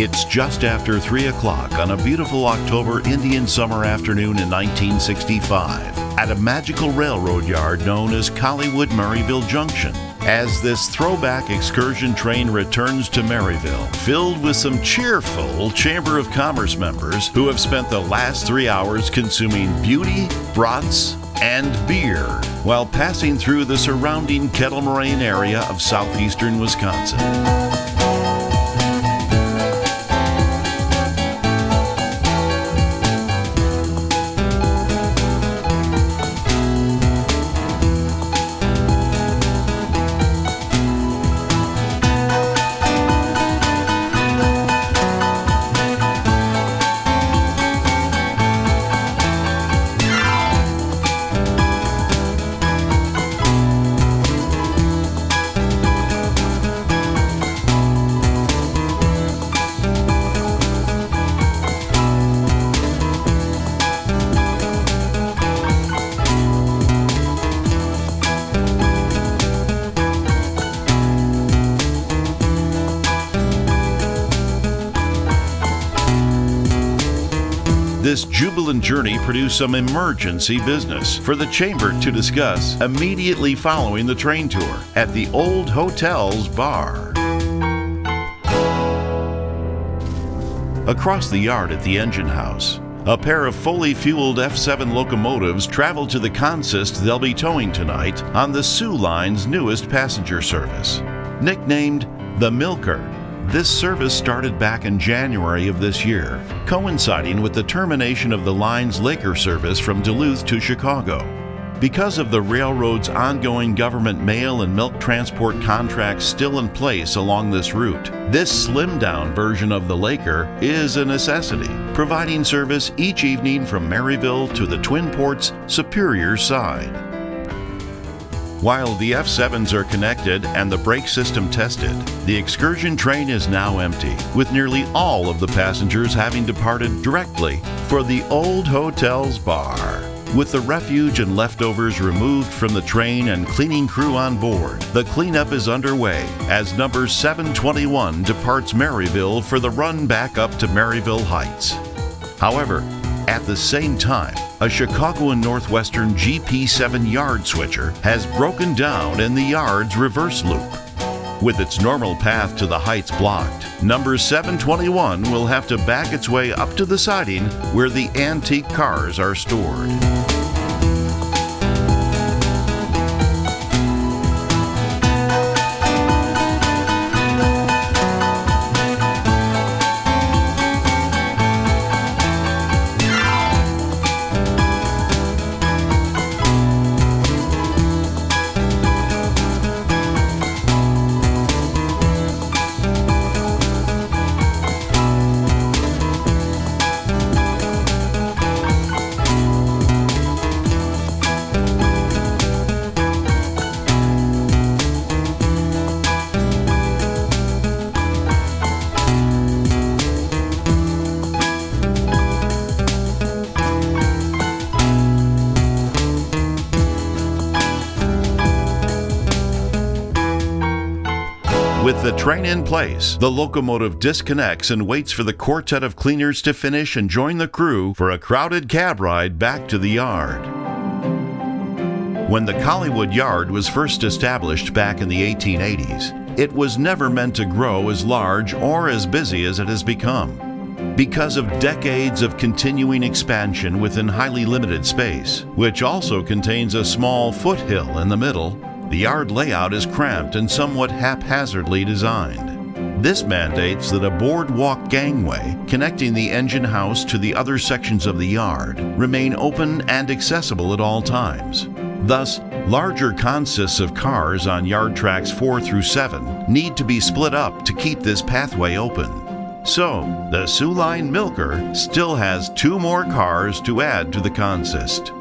It's just after 3 o'clock on a beautiful October Indian summer afternoon in 1965 at a magical railroad yard known as Colleywood Junction, as this throwback excursion train returns to Maryville, filled with some cheerful Chamber of Commerce members who have spent the last 3 hours consuming beauty, brats, and beer while passing through the surrounding Kettle Moraine area of southeastern Wisconsin. This jubilant journey produced some emergency business for the Chamber to discuss immediately following the train tour at the Old Hotel's bar. Across the yard at the engine house, a pair of fully fueled F7 locomotives travel to the consist they'll be towing tonight on the Soo Line's newest passenger service. Nicknamed the Milker, this service started back in January of this year, coinciding with the termination of the line's Laker service from Duluth to Chicago. Because of the railroad's ongoing government mail and milk transport contracts still in place along this route, this slimmed-down version of the Laker is a necessity, providing service each evening from Maryville to the Twin Ports' Superior side. While the F7s are connected and the brake system tested, the excursion train is now empty, with nearly all of the passengers having departed directly for the Old Hotel's bar. With the refuge and leftovers removed from the train and cleaning crew on board, the cleanup is underway as number 721 departs Maryville for the run back up to Maryville Heights. However, at the same time, a Chicago and Northwestern GP7 yard switcher has broken down in the yard's reverse loop. With its normal path to the Heights blocked, number 721 will have to back its way up to the siding where the antique cars are stored. With the train in place, the locomotive disconnects and waits for the quartet of cleaners to finish and join the crew for a crowded cab ride back to the yard. When the Colleywood Yard was first established back in the 1880s, it was never meant to grow as large or as busy as it has become. Because of decades of continuing expansion within highly limited space, which also contains a small foothill in the middle, the yard layout is cramped and somewhat haphazardly designed. This mandates that a boardwalk gangway connecting the engine house to the other sections of the yard remain open and accessible at all times. Thus, larger consists of cars on yard tracks 4 through 7 need to be split up to keep this pathway open. So, the Soo Line Milker still has 2 more cars to add to the consist.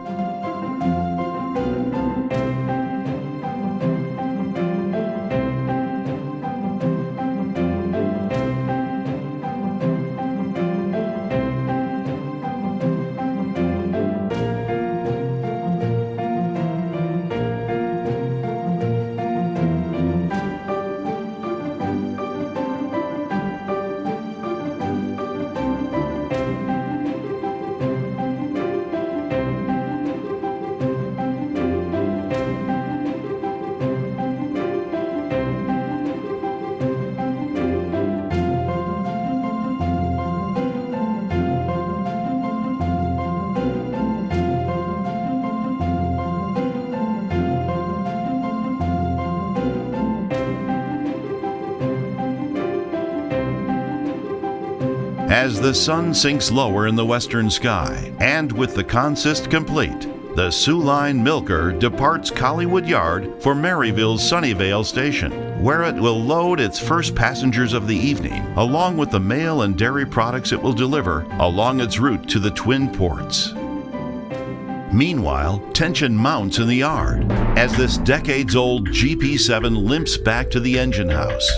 As the sun sinks lower in the western sky, and with the consist complete, the Soo Line milker departs Colleywood Yard for Maryville's Sunnyvale station, where it will load its first passengers of the evening, along with the mail and dairy products it will deliver along its route to the Twin Ports. Meanwhile, tension mounts in the yard as this decades-old GP7 limps back to the engine house.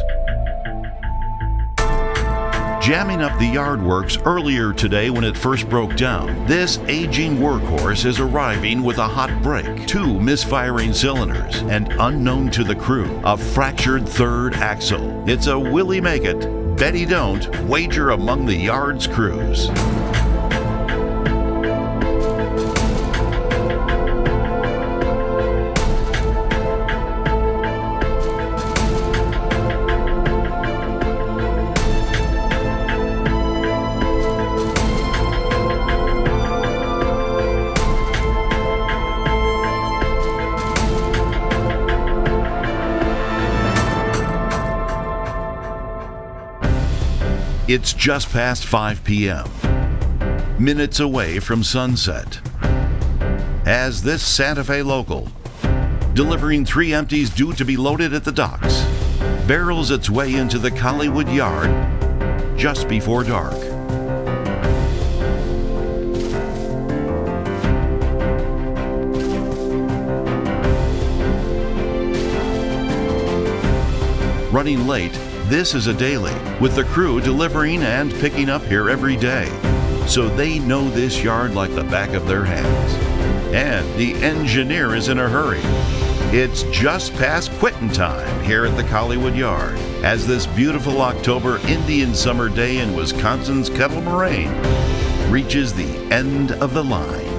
Jamming up the yard works earlier today when it first broke down, this aging workhorse is arriving with a hot brake, 2 misfiring cylinders, and unknown to the crew, a fractured third axle. It's a Willie make it, Betty don't wager among the yard's crews. It's just past 5 p.m., minutes away from sunset, as this Santa Fe local, delivering 3 empties due to be loaded at the docks, barrels its way into the Colleywood Yard just before dark. Running late, this is a daily, with the crew delivering and picking up here every day, so they know this yard like the back of their hands. And the engineer is in a hurry. It's just past quitting time here at the Colleywood Yard, as this beautiful October Indian summer day in Wisconsin's Kettle Moraine reaches the end of the line.